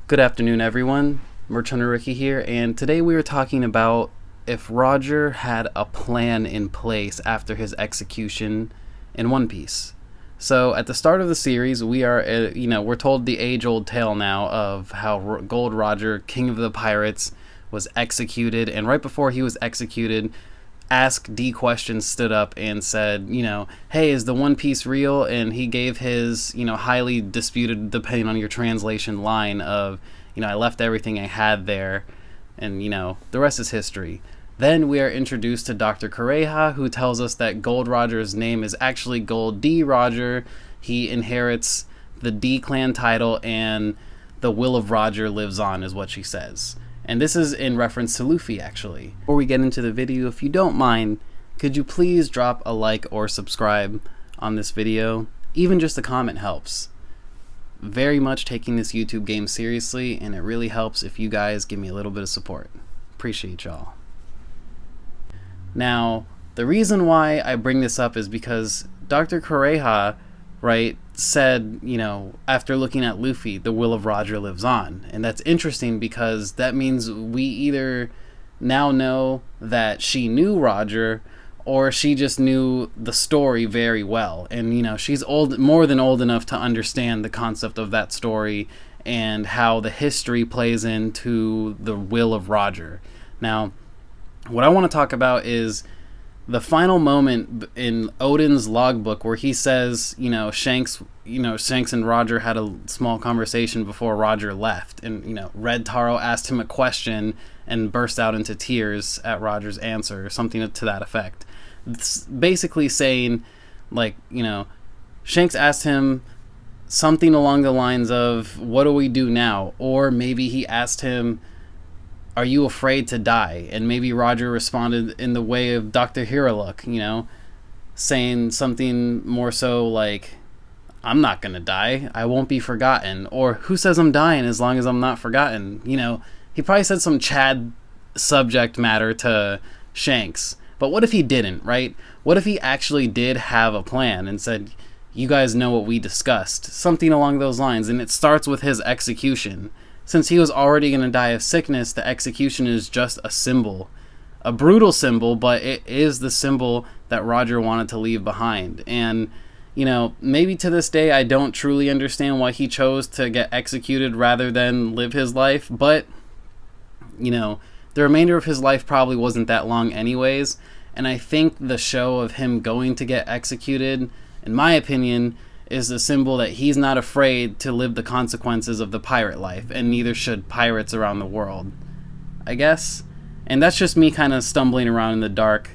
Good afternoon, everyone. Merch Hunter Ricky here, and today we are talking about if Roger had a plan in place after his execution in One Piece. So, at the start of the series, we are, we're told the age-old tale now of how Gold Roger, King of the Pirates, was executed, and right before he was executed, Ask D Questions stood up and said, hey, is the One Piece real? And he gave his, highly disputed, depending on your translation, line of, I left everything I had there, and, the rest is history. Then we are introduced to Dr. Kureha, who tells us that Gold Roger's name is actually Gold D. Roger. He inherits the D clan title, and the will of Roger lives on, is what she says. And this is in reference to Luffy, actually. Before we get into the video, if you don't mind, could you please drop a like or subscribe on this video? Even just a comment helps. Very much taking this YouTube game seriously, and it really helps if you guys give me a little bit of support. Appreciate y'all. Now, the reason why I bring this up is because Dr. Kureha, said, after looking at Luffy, the will of Roger lives on. And that's interesting because that means we either now know that she knew Roger, or she just knew the story very well. And, she's more than old enough to understand the concept of that story and how the history plays into the will of Roger. Now, what I want to talk about is the final moment in Oden's logbook where he says, Shanks and Roger had a small conversation before Roger left. And, Red Taro asked him a question and burst out into tears at Roger's answer, or something to that effect. It's basically saying, Shanks asked him something along the lines of, what do we do now? Or maybe he asked him, are you afraid to die? And maybe Roger responded in the way of Dr. Hiraluk, saying something more so like, I'm not gonna die, I won't be forgotten. Or who says I'm dying as long as I'm not forgotten? He probably said some Chad subject matter to Shanks. But what if he didn't, right? What if he actually did have a plan and said, you guys know what we discussed? Something along those lines. And it starts with his execution. Since he was already going to die of sickness, the execution is just a symbol. A brutal symbol, but it is the symbol that Roger wanted to leave behind. And, maybe to this day I don't truly understand why he chose to get executed rather than live his life. But, the remainder of his life probably wasn't that long anyways. And I think the show of him going to get executed, in my opinion, is the symbol that he's not afraid to live the consequences of the pirate life, and neither should pirates around the world, I guess. And that's just me kind of stumbling around in the dark.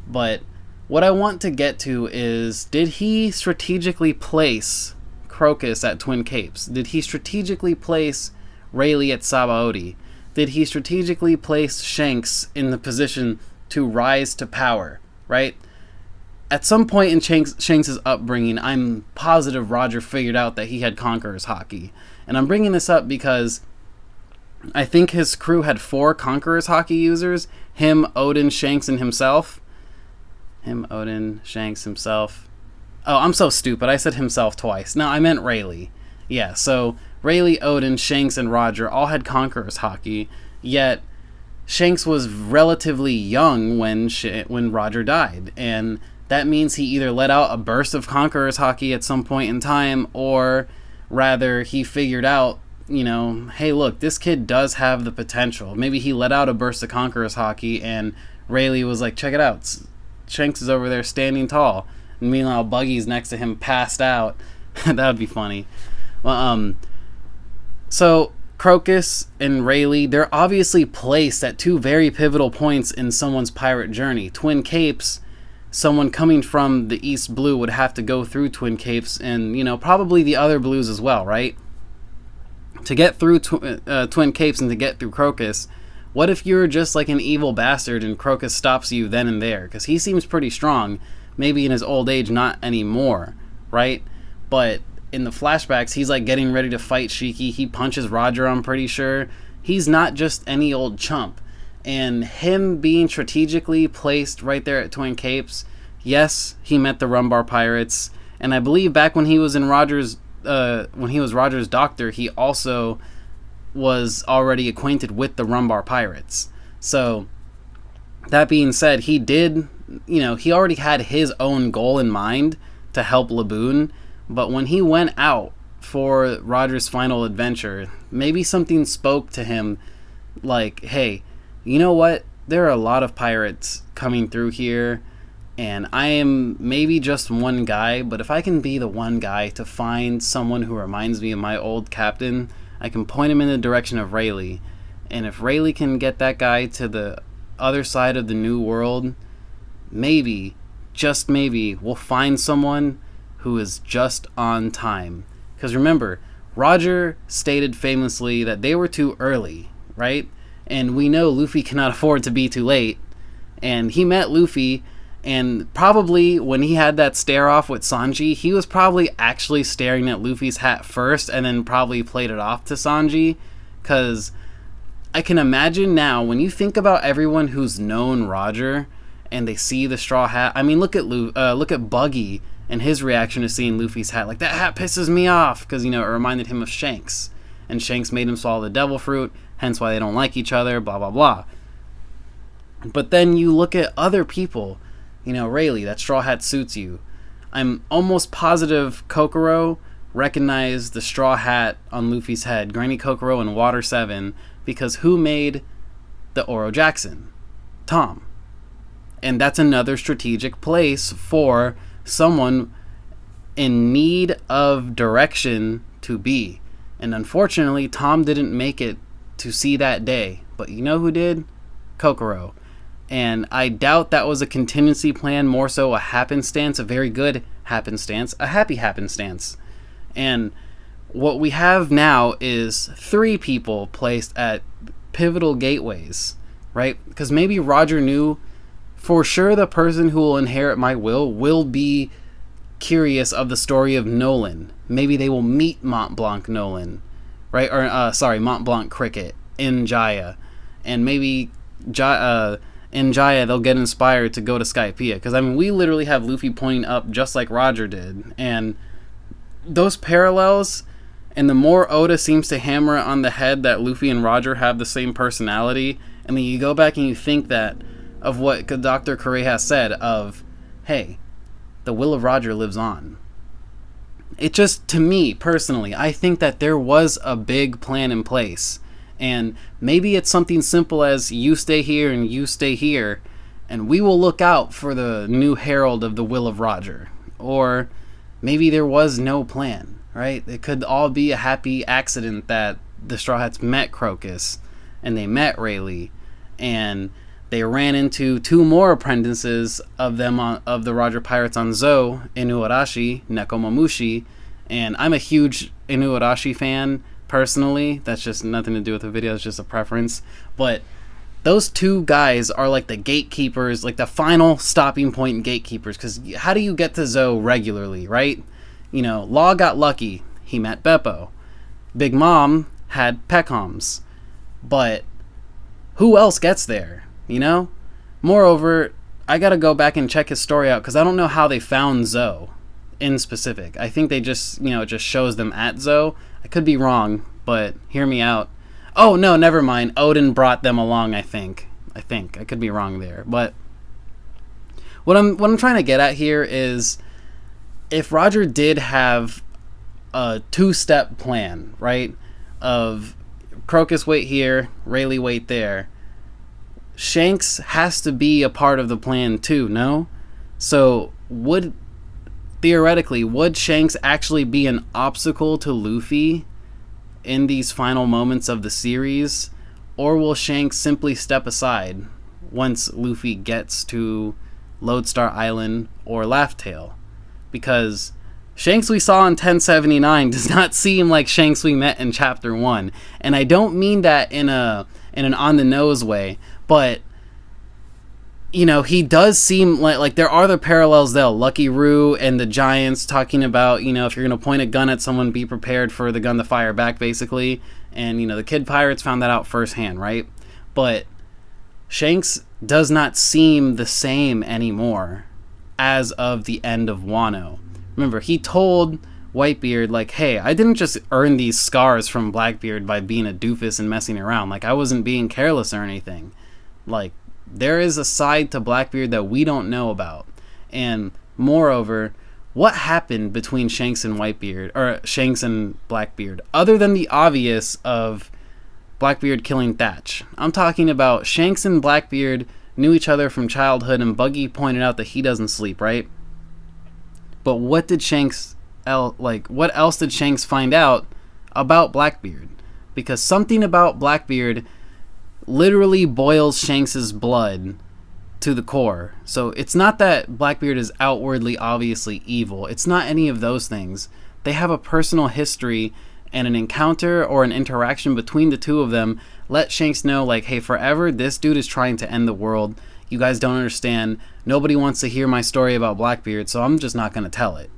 But what I want to get to is, did he strategically place Croqus at Twin Capes? Did he strategically place Rayleigh at Sabaody? Did he strategically place Shanks in the position to rise to power, right? At some point in Shanks' upbringing, I'm positive Roger figured out that he had Conqueror's Haki. And I'm bringing this up because I think his crew had 4 Conqueror's Haki users. Him, Oden, Shanks, and himself. Him, Oden, Shanks, himself. Oh, I'm so stupid. I said himself twice. No, I meant Rayleigh. Yeah, so Rayleigh, Oden, Shanks, and Roger all had Conqueror's Haki. Yet Shanks was relatively young when Roger died. And that means he either let out a burst of Conqueror's Haki at some point in time, or rather he figured out, hey, look, this kid does have the potential. Maybe he let out a burst of Conqueror's Haki, and Rayleigh was like, check it out, Shanks is over there standing tall. And meanwhile, Buggy's next to him passed out. That would be funny. Well, so Croqus and Rayleigh, they're obviously placed at 2 very pivotal points in someone's pirate journey. Twin Capes, someone coming from the East Blue would have to go through Twin Capes, and, probably the other blues as well, right? To get through Twin Capes and to get through Croqus, what if you're just like an evil bastard and Croqus stops you then and there? Because he seems pretty strong. Maybe in his old age, not anymore, right? But in the flashbacks, he's like getting ready to fight Shiki. He punches Roger, I'm pretty sure. He's not just any old chump. And him being strategically placed right there at Twin Capes, yes, he met the Rumbar Pirates, and I believe back when he was in Roger's Roger's doctor, he also was already acquainted with the Rumbar pirates. So that being said, he did, he already had his own goal in mind to help Laboon, but when he went out for Roger's final adventure, maybe something spoke to him like, hey, you know what? There are a lot of pirates coming through here, and I am maybe just one guy, but if I can be the one guy to find someone who reminds me of my old captain, I can point him in the direction of Rayleigh. And if Rayleigh can get that guy to the other side of the New World, maybe, just maybe, we'll find someone who is just on time. Because remember, Roger stated famously that they were too early, right? And we know Luffy cannot afford to be too late. And he met Luffy, and probably when he had that stare off with Sanji, he was probably actually staring at Luffy's hat first and then probably played it off to Sanji. Because I can imagine now, when you think about everyone who's known Roger and they see the straw hat, I mean, look at Buggy and his reaction to seeing Luffy's hat. Like, that hat pisses me off, because, it reminded him of Shanks. And Shanks made him swallow the devil fruit, hence why they don't like each other, blah, blah, blah. But then you look at other people, Rayleigh, that straw hat suits you. I'm almost positive Kokoro recognized the straw hat on Luffy's head, Granny Kokoro in Water 7, because who made the Oro Jackson? Tom. And that's another strategic place for someone in need of direction to be. And unfortunately, Tom didn't make it to see that day. But you know who did? Kokoro. And I doubt that was a contingency plan, more so a happenstance, a very good happenstance, a happy happenstance. And what we have now is 3 people placed at pivotal gateways, right? Because maybe Roger knew for sure the person who will inherit my will be curious of the story of Nolan. Maybe they will meet Mont Blanc Nolan, right? Or, Mont Blanc Cricket in Jaya. And maybe in Jaya, they'll get inspired to go to Skypiea. Because, we literally have Luffy pointing up just like Roger did. And those parallels, and the more Oda seems to hammer it on the head that Luffy and Roger have the same personality, you go back and you think that of what Dr. Kureha said of, hey, the will of Roger lives on. It just, to me, personally, I think that there was a big plan in place. And maybe it's something simple as you stay here and you stay here, and we will look out for the new herald of the will of Roger. Or maybe there was no plan, right? It could all be a happy accident that the Straw Hats met Croqus, and they met Rayleigh, and they ran into 2 more apprentices of them of the Roger Pirates on Zou, Inuarashi, Nekomamushi, and I'm a huge Inuarashi fan, personally. That's just nothing to do with the video, it's just a preference. But those 2 guys are like the gatekeepers, like the final stopping point in gatekeepers, because how do you get to Zou regularly, right? Law got lucky, he met Beppo. Big Mom had Peckham's, but who else gets there? Moreover, I gotta go back and check his story out, because I don't know how they found Zou in specific. I think they just, it just shows them at Zou. I could be wrong, but hear me out. Oh, no, never mind. Odin brought them along, I think. I could be wrong there. But what I'm trying to get at here is, if Roger did have a 2-step plan, right, of Croqus wait here, Rayleigh wait there, Shanks has to be a part of the plan too, no? So theoretically, would Shanks actually be an obstacle to Luffy in these final moments of the series? Or will Shanks simply step aside once Luffy gets to Lodestar Island or Laughtale? Because Shanks we saw in 1079 does not seem like Shanks we met in Chapter 1. And I don't mean that in an on-the-nose way, but he does seem like there are the parallels there. Lucky Roo and the Giants talking about, if you're going to point a gun at someone, be prepared for the gun to fire back, basically. And, the Kid Pirates found that out firsthand, right? But Shanks does not seem the same anymore as of the end of Wano. Remember, he told Whitebeard, like, hey, I didn't just earn these scars from Blackbeard by being a doofus and messing around. Like, I wasn't being careless or anything. Like, there is a side to Blackbeard that we don't know about. And moreover, what happened between Shanks and Whitebeard, or Shanks and Blackbeard, other than the obvious of Blackbeard killing Thatch? I'm talking about Shanks and Blackbeard knew each other from childhood, and Buggy pointed out that he doesn't sleep, right? But what did what else did Shanks find out about Blackbeard? Because something about Blackbeard literally boils Shanks's blood to the core. So it's not that Blackbeard is outwardly obviously evil. It's not any of those things. They have a personal history, and an encounter or an interaction between the two of them let Shanks know, like, hey, forever, this dude is trying to end the world. You guys don't understand. Nobody wants to hear my story about Blackbeard, so I'm just not going to tell it.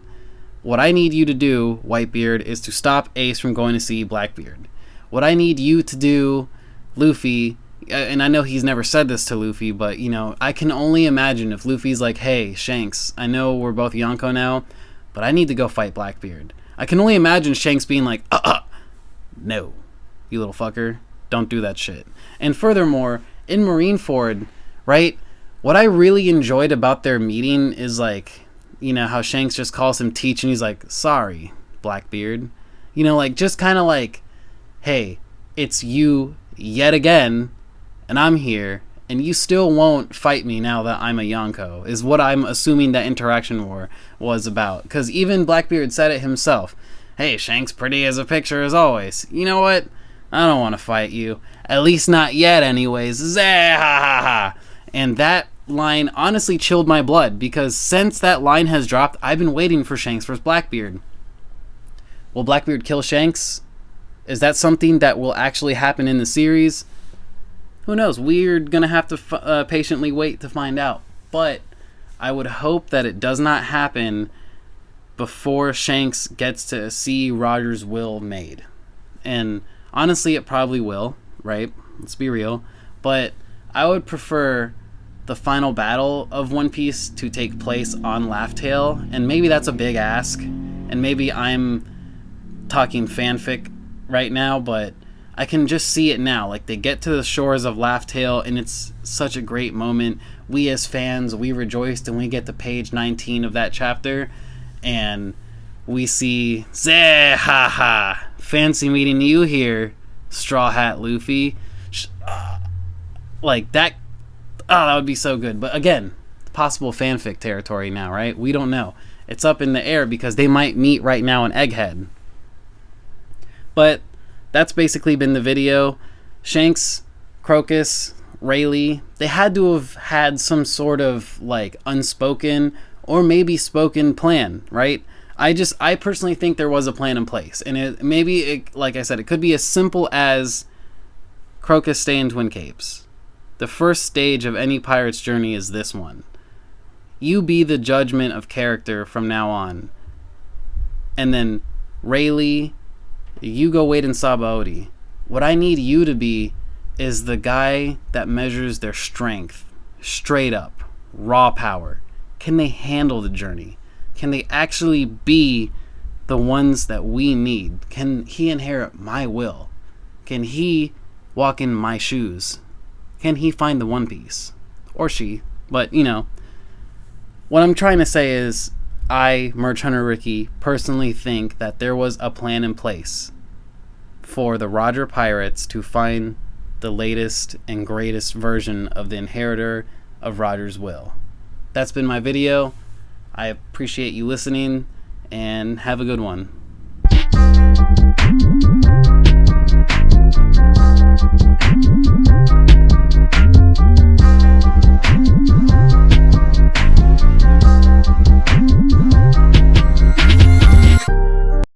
What I need you to do, Whitebeard, is to stop Ace from going to see Blackbeard. What I need you to do, Luffy, and I know he's never said this to Luffy, but, you know, I can only imagine if Luffy's like, hey, Shanks, I know we're both Yonko now, but I need to go fight Blackbeard. I can only imagine Shanks being like, no, you little fucker, don't do that shit. And furthermore, in Marineford, right, what I really enjoyed about their meeting is, like, you know, how Shanks just calls him Teach, and he's like, sorry, Blackbeard. You know, like, just kind of like, hey, it's you yet again, and I'm here, and you still won't fight me now that I'm a Yonko, is what I'm assuming that interaction was about. Because even Blackbeard said it himself. Hey, Shanks, pretty as a picture as always. You know what? I don't want to fight you. At least not yet, anyways. Zah, ha, ha, ha. And that line honestly chilled my blood, because since that line has dropped, I've been waiting for Shanks versus Blackbeard. Will Blackbeard kill Shanks? Is that something that will actually happen in the series? Who knows? We're gonna have to patiently wait to find out. But I would hope that it does not happen before Shanks gets to see Roger's will made. And honestly, it probably will, right? Let's be real. But I would prefer the final battle of One Piece to take place on Laughtale, and maybe that's a big ask, and maybe I'm talking fanfic right now, but I can just see it now. Like, they get to the shores of Laughtale, and it's such a great moment. We as fans, we rejoiced, and we get to page 19 of that chapter, and we see, Zeh, ha ha, fancy meeting you here, Straw Hat Luffy. Like, that, that would be so good. But again, possible fanfic territory now, right? We don't know. It's up in the air because they might meet right now in Egghead. But that's basically been the video. Shanks, Croqus, Rayleigh, they had to have had some sort of, like, unspoken or maybe spoken plan, right? I personally think there was a plan in place. And like I said, it could be as simple as Croqus stay in Twin Capes. The first stage of any pirate's journey is this one. You be the judgment of character from now on. And then, Rayleigh, you go wait in Sabaody. What I need you to be is the guy that measures their strength. Straight up. Raw power. Can they handle the journey? Can they actually be the ones that we need? Can he inherit my will? Can he walk in my shoes? Can he find the One Piece? Or she. But, you know, what I'm trying to say is, I, Merch Hunter Ricky, personally think that there was a plan in place for the Roger Pirates to find the latest and greatest version of the inheritor of Roger's will. That's been my video. I appreciate you listening, and have a good one.